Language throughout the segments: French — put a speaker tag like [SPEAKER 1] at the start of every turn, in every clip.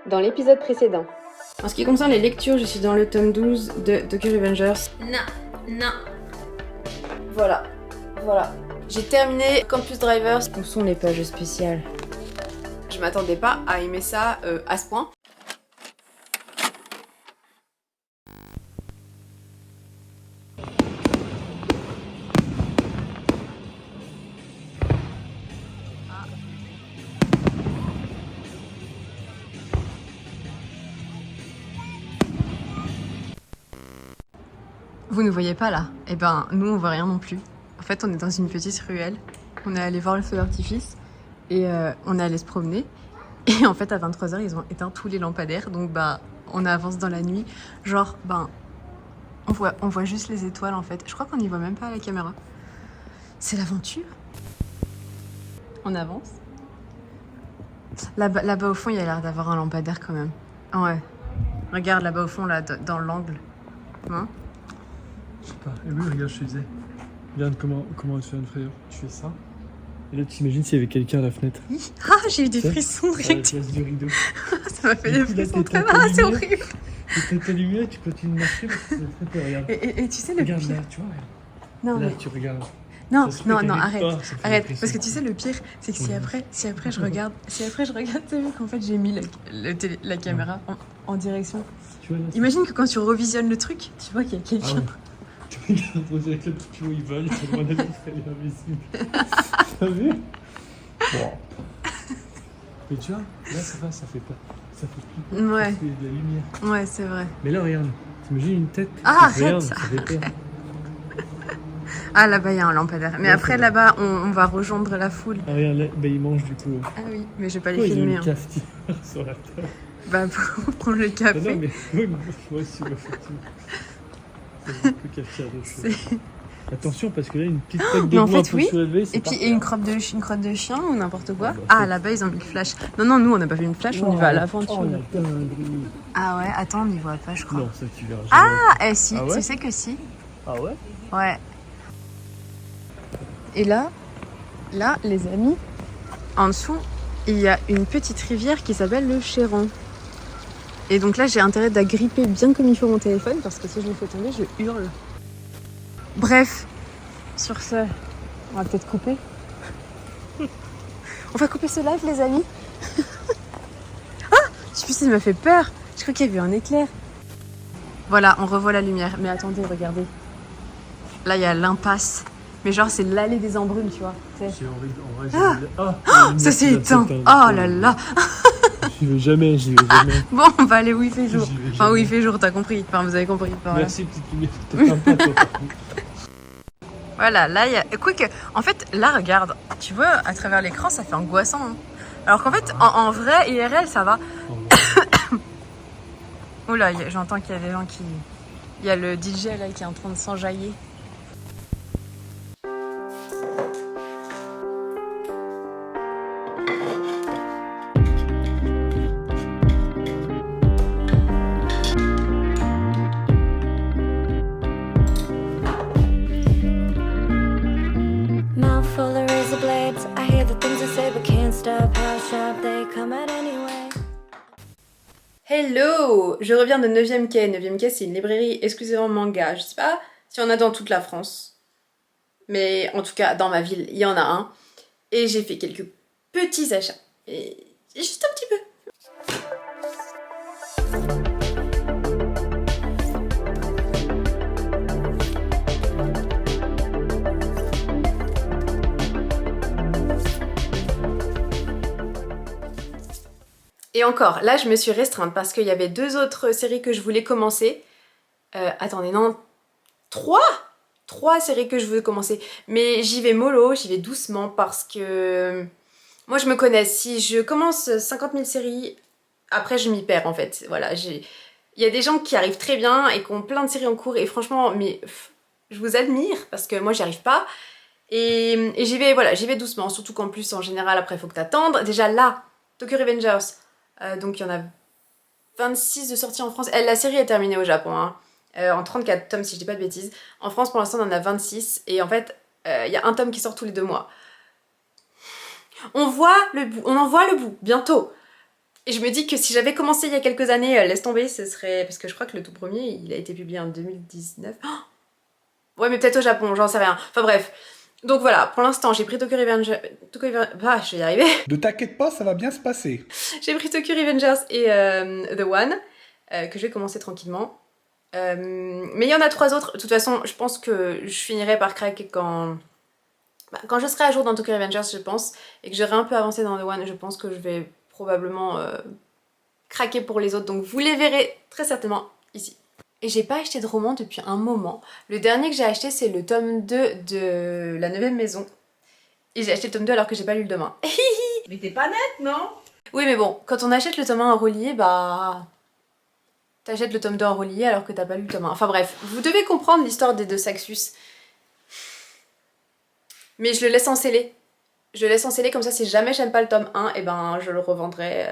[SPEAKER 1] Dans l'épisode précédent. En ce qui concerne les lectures, je suis dans le tome 12 de Tokyo Revengers. Non. Voilà. J'ai terminé Campus Drivers. Où sont les pages spéciales? Je m'attendais pas à aimer ça à ce point. Vous ne voyez pas là? Eh ben, nous on voit rien non plus. En fait, on est dans une petite ruelle. On est allé voir le feu d'artifice et on est allé se promener. Et en fait, à 23h, ils ont éteint tous les lampadaires. Donc, on avance dans la nuit. Genre, on voit juste les étoiles en fait. Je crois qu'on n'y voit même pas à la caméra. C'est l'aventure. On avance. Là-bas au fond, il y a l'air d'avoir un lampadaire quand même. Ouais. Regarde là-bas au fond, là, dans l'angle. Hein?
[SPEAKER 2] Je sais pas. Et oui, regarde, je te disais. Regarde comment tu fais une frayeur. Tu fais ça. Et là, t'imagines s'il y avait quelqu'un à la fenêtre.
[SPEAKER 1] Ah, j'ai eu des frissons
[SPEAKER 2] à la place du rideau.
[SPEAKER 1] Ça m'a fait des frissons très
[SPEAKER 2] mal.
[SPEAKER 1] c'est horrible.
[SPEAKER 2] Tu t'es allumé, tu continues de marcher parce que ça te fait peur, regarde.
[SPEAKER 1] Et tu sais le
[SPEAKER 2] regarde
[SPEAKER 1] pire...
[SPEAKER 2] là, tu vois.
[SPEAKER 1] Non,
[SPEAKER 2] là,
[SPEAKER 1] mais...
[SPEAKER 2] tu regardes.
[SPEAKER 1] Non,
[SPEAKER 2] arrête.
[SPEAKER 1] Arrête. Parce que tu sais, le pire, c'est que si après je regarde, t'as vu qu'en fait j'ai mis la caméra en direction.
[SPEAKER 2] Tu vois, là,
[SPEAKER 1] imagine que quand tu revisionnes le truc, tu vois qu'il y a quelqu'un.
[SPEAKER 2] Tu regardes, on dirait que le petit tuyau il vole, à mon avis, il serait invisible. T'as vu? Bon. Mais tu vois, là ça va, ça fait pas. Ça fait plus peur.
[SPEAKER 1] Ouais.
[SPEAKER 2] Parce qu'il y a de la lumière.
[SPEAKER 1] Ouais, c'est vrai.
[SPEAKER 2] Mais là, regarde. T'imagines une tête.
[SPEAKER 1] Ah,
[SPEAKER 2] regarde,
[SPEAKER 1] arrête.
[SPEAKER 2] ça fait peur.
[SPEAKER 1] Ah, là-bas, il y a un lampadaire. Mais
[SPEAKER 2] ouais,
[SPEAKER 1] après, là-bas, on va rejoindre la foule.
[SPEAKER 2] Ah, regarde, là, il mange du coup.
[SPEAKER 1] Ah oui, mais je vais pas les
[SPEAKER 2] Ils ont
[SPEAKER 1] filmer.
[SPEAKER 2] une cafetière sur la table.
[SPEAKER 1] Pour prendre le café.
[SPEAKER 2] Non, mais oui, moi aussi, effectivement. C'est un peu cafetière de cheveux. Attention, parce que là, une petite tête de
[SPEAKER 1] mais en
[SPEAKER 2] bois
[SPEAKER 1] fait,
[SPEAKER 2] un peu
[SPEAKER 1] oui.
[SPEAKER 2] surélevée,
[SPEAKER 1] Et puis, une crotte de chien ou n'importe quoi.
[SPEAKER 2] bah,
[SPEAKER 1] Là-bas, ils ont mis le flash. Non, nous, on n'a pas vu une flash, on y va à l'aventure.
[SPEAKER 2] Oh, la dinguerie.
[SPEAKER 1] Ah ouais, attends, on n'y voit pas, je crois.
[SPEAKER 2] Non, ça, tu verras jamais.
[SPEAKER 1] Si,
[SPEAKER 2] Ah ouais?
[SPEAKER 1] tu sais que si.
[SPEAKER 2] Ah ouais?
[SPEAKER 1] Ouais. Et là, les amis, en dessous, il y a une petite rivière qui s'appelle le Chéron. Et donc là, j'ai intérêt d'agripper bien comme il faut mon téléphone parce que si je le fais tomber, je hurle. Bref, sur ce, on va peut-être couper. On va couper ce live, les amis. Je sais plus si ça m'a fait peur. Je crois qu'il y a eu un éclair. Voilà, on revoit la lumière. Mais attendez, regardez. Là, il y a l'impasse. Mais genre, c'est l'allée des embrumes, tu vois.
[SPEAKER 2] C'est horrible. En vrai,
[SPEAKER 1] ça s'est éteint. Oh là là.
[SPEAKER 2] J'y vais jamais.
[SPEAKER 1] Bon, on va aller où il fait jour. Enfin, où il fait jour, t'as compris. Enfin, vous avez compris. Enfin,
[SPEAKER 2] merci, petite lumière. T'es sympa, toi, par contre.
[SPEAKER 1] Voilà, là, il y a... Quoique, en fait, là, regarde. Tu vois, à travers l'écran, ça fait angoissant. Hein. Alors qu'en fait, en vrai, IRL, ça va. Oula, j'entends qu'il y a des gens qui... Il y a le DJ, là, qui est en train de s'enjailler. Hello! Je reviens de 9e Quai. 9e Quai, c'est une librairie exclusivement manga. Je sais pas si on a dans toute la France. Mais en tout cas, dans ma ville, il y en a un. Et j'ai fait quelques petits achats. Et juste un petit peu. Et encore, là je me suis restreinte parce qu'il y avait 2 autres séries que je voulais commencer. Attendez, non, 3 séries que je veux commencer. Mais j'y vais mollo, j'y vais doucement parce que... Moi je me connais, si je commence 50 000 séries, après je m'y perds en fait. Voilà, il y a des gens qui arrivent très bien et qui ont plein de séries en cours et franchement, je vous admire parce que moi j'y arrive pas. Et j'y vais doucement, surtout qu'en plus en général après il faut que t'attendes. Déjà là, Tokyo Revengers, donc il y en a 26 de sorties en France. La série est terminée au Japon, hein, en 34 tomes si je dis pas de bêtises. En France pour l'instant on en a 26 et en fait il y a un tome qui sort tous les 2 mois. On en voit le bout, bientôt. Et je me dis que si j'avais commencé il y a quelques années, laisse tomber, ce serait... Parce que je crois que le tout premier, il a été publié en 2019. Oh, ouais, mais peut-être au Japon, j'en sais rien. Enfin bref. Donc voilà, pour l'instant, j'ai pris Tokyo Revengers... Ah, je vais y arriver.
[SPEAKER 3] Ne t'inquiète pas, ça va bien se passer.
[SPEAKER 1] J'ai pris Tokyo Revengers et The One, que je vais commencer tranquillement. Mais il y en a 3 autres. De toute façon, je pense que je finirai par craquer quand... quand je serai à jour dans Tokyo Revengers, je pense, et que j'aurai un peu avancé dans The One, je pense que je vais probablement craquer pour les autres. Donc vous les verrez très certainement ici. Et j'ai pas acheté de roman depuis un moment. Le dernier que j'ai acheté, c'est le tome 2 de La 9ème maison. Et j'ai acheté le tome 2 alors que j'ai pas lu le tome 1.
[SPEAKER 4] Mais t'es pas nette, non?
[SPEAKER 1] Oui, mais bon, quand on achète le tome 1 en relié, bah... T'achètes le tome 2 en relié alors que t'as pas lu le tome 1. Enfin bref, vous devez comprendre l'histoire des deux Saxus. Mais je le laisse en scellé. Je le laisse en scellé, comme ça si jamais j'aime pas le tome 1, et ben je le revendrai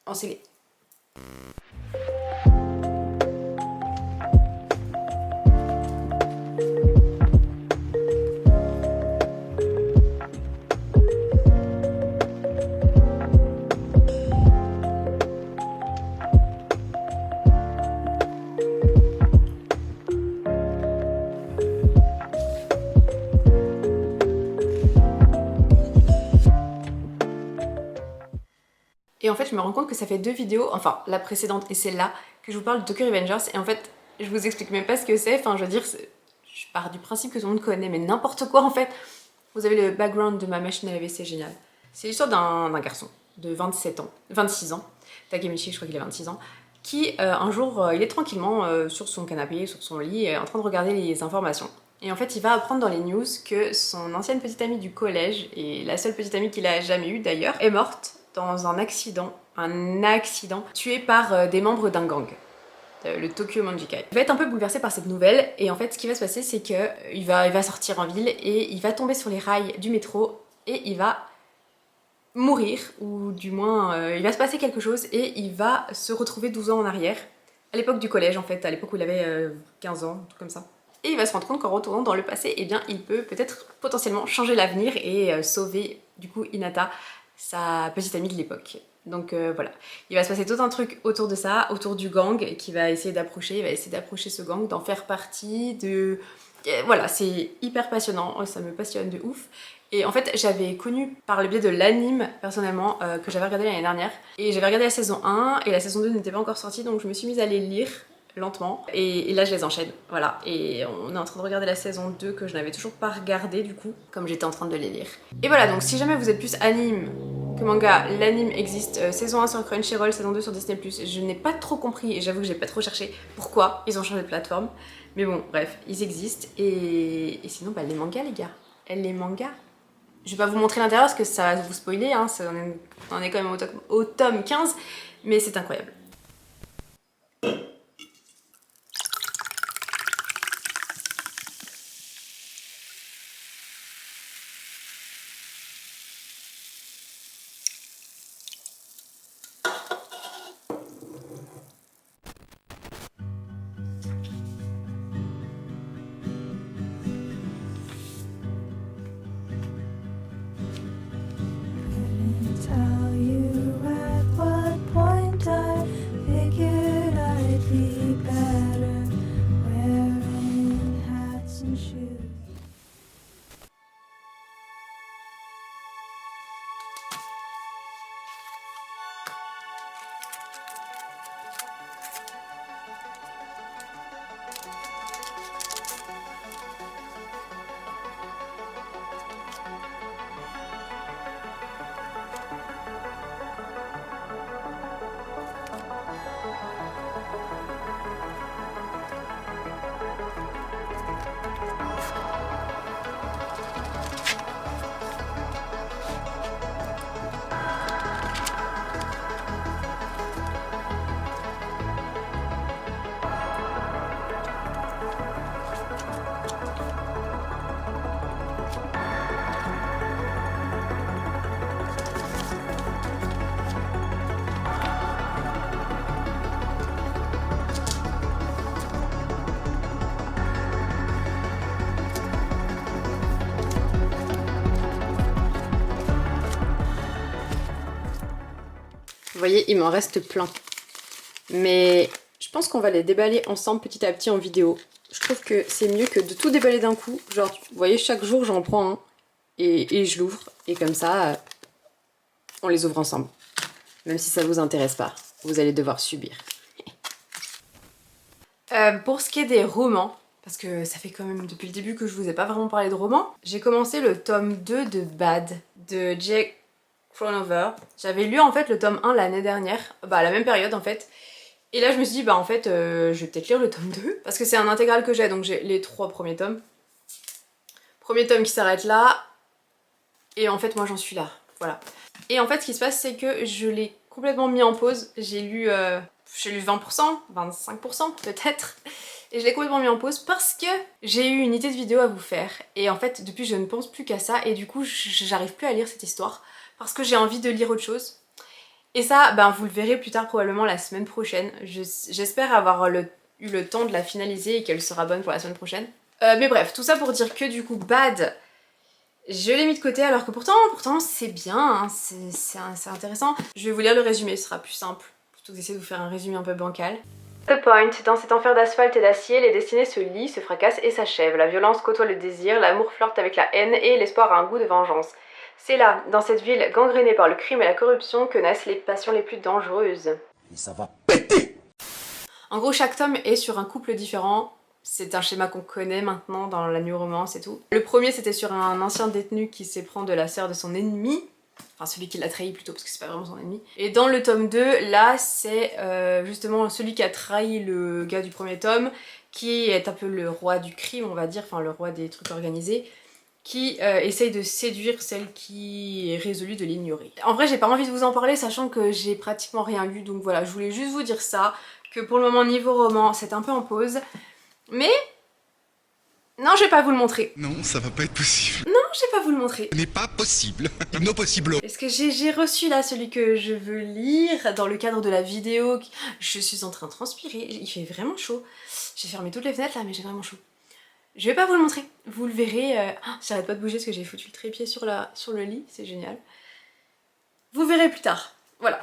[SPEAKER 1] en scellé. Et en fait, je me rends compte que ça fait 2 vidéos, enfin la précédente et celle-là, que je vous parle de Tokyo Revengers. Et en fait, je vous explique même pas ce que c'est. Enfin, je veux dire, je pars du principe que tout le monde connaît, mais n'importe quoi en fait. Vous avez le background de ma machine à laver, c'est génial. C'est l'histoire d'un garçon de 26 ans, Takemichi, je crois qu'il a 26 ans, qui un jour, il est tranquillement sur son canapé, sur son lit, en train de regarder les informations. Et en fait, il va apprendre dans les news que son ancienne petite amie du collège, et la seule petite amie qu'il a jamais eue d'ailleurs, est morte dans un accident, tué par des membres d'un gang, le Tokyo Manjikai. Il va être un peu bouleversé par cette nouvelle, et en fait ce qui va se passer c'est que il va sortir en ville et il va tomber sur les rails du métro et il va mourir, ou du moins il va se passer quelque chose et il va se retrouver 12 ans en arrière, à l'époque du collège en fait, à l'époque où il avait 15 ans, un truc comme ça. Et il va se rendre compte qu'en retournant dans le passé, eh bien, il peut peut-être potentiellement changer l'avenir et sauver du coup Hinata, sa petite amie de l'époque. Donc voilà, il va se passer tout un truc autour de ça, autour du gang qui va essayer d'approcher, ce gang, d'en faire partie, de... Voilà, c'est hyper passionnant, ça me passionne de ouf. Et en fait, j'avais connu par le biais de l'anime, personnellement, que j'avais regardé l'année dernière. Et j'avais regardé la saison 1, et la saison 2 n'était pas encore sortie, donc je me suis mise à les lire lentement. Et là, je les enchaîne, voilà. Et on est en train de regarder la saison 2 que je n'avais toujours pas regardée, du coup, comme j'étais en train de les lire. Et voilà, donc si jamais vous êtes plus anime que manga, l'anime existe, saison 1 sur Crunchyroll, saison 2 sur Disney+. Je n'ai pas trop compris, et j'avoue que j'ai pas trop cherché pourquoi ils ont changé de plateforme. Mais bon, bref, ils existent. Et sinon, bah, les mangas, les gars. Les mangas. Je vais pas vous montrer l'intérieur parce que ça va vous spoiler, hein. On est quand même au tome 15, mais c'est incroyable.
[SPEAKER 5] Tell you at what point I
[SPEAKER 1] Vous voyez, il m'en reste plein. Mais je pense qu'on va les déballer ensemble petit à petit en vidéo. Je trouve que c'est mieux que de tout déballer d'un coup. Genre, vous voyez, chaque jour j'en prends un et je l'ouvre. Et comme ça, on les ouvre ensemble. Même si ça vous intéresse pas, vous allez devoir subir. Pour ce qui est des romans, parce que ça fait quand même depuis le début que je vous ai pas vraiment parlé de romans, j'ai commencé le tome 2 de Bad, de Jake Crownover. J'avais lu en fait le tome 1 l'année dernière, bah à la même période en fait. Et là je me suis dit bah en fait je vais peut-être lire le tome 2, parce que c'est un intégral que j'ai, donc j'ai les 3 premiers tomes. Premier tome qui s'arrête là, et en fait moi j'en suis là, voilà. Et en fait ce qui se passe c'est que je l'ai complètement mis en pause, j'ai lu 20%, 25% peut-être. Et je l'ai complètement mis en pause parce que j'ai eu une idée de vidéo à vous faire. Et en fait, depuis, je ne pense plus qu'à ça. Et du coup, j'arrive plus à lire cette histoire parce que j'ai envie de lire autre chose. Et ça, ben, vous le verrez plus tard, probablement la semaine prochaine. J'espère avoir eu le temps de la finaliser et qu'elle sera bonne pour la semaine prochaine. Mais bref, tout ça pour dire que du coup, Bad, je l'ai mis de côté alors que pourtant c'est bien, hein, c'est intéressant. Je vais vous lire le résumé, ce sera plus simple, plutôt que d'essayer de vous faire un résumé un peu bancal. The Point, dans cet enfer d'asphalte et d'acier, les destinées se lient, se fracassent et s'achèvent. La violence côtoie le désir, l'amour flirte avec la haine et l'espoir a un goût de vengeance. C'est là, dans cette ville gangrénée par le crime et la corruption, que naissent les passions les plus dangereuses.
[SPEAKER 5] Et ça va péter!
[SPEAKER 1] En gros, chaque tome est sur un couple différent. C'est un schéma qu'on connaît maintenant dans la new romance et tout. Le premier, c'était sur un ancien détenu qui s'éprend de la sœur de son ennemi. Enfin, celui qui l'a trahi plutôt, parce que c'est pas vraiment son ennemi. Et dans le tome 2, là, c'est justement celui qui a trahi le gars du premier tome, qui est un peu le roi du crime, on va dire, enfin le roi des trucs organisés, qui essaye de séduire celle qui est résolue de l'ignorer. En vrai, j'ai pas envie de vous en parler, sachant que j'ai pratiquement rien lu, donc voilà, je voulais juste vous dire ça, que pour le moment, niveau roman, c'est un peu en pause. Mais... non, je vais pas vous le montrer.
[SPEAKER 6] Non, ça va pas être possible.
[SPEAKER 1] Non, je vais pas vous le montrer.
[SPEAKER 6] Ce n'est pas possible. Non possible.
[SPEAKER 1] Est-ce que j'ai reçu là celui que je veux lire dans le cadre de la vidéo. Je suis en train de transpirer, il fait vraiment chaud. J'ai fermé toutes les fenêtres là, mais j'ai vraiment chaud. Je vais pas vous le montrer, vous le verrez. J'arrête pas de bouger parce que j'ai foutu le trépied sur le lit, c'est génial. Vous verrez plus tard. Voilà.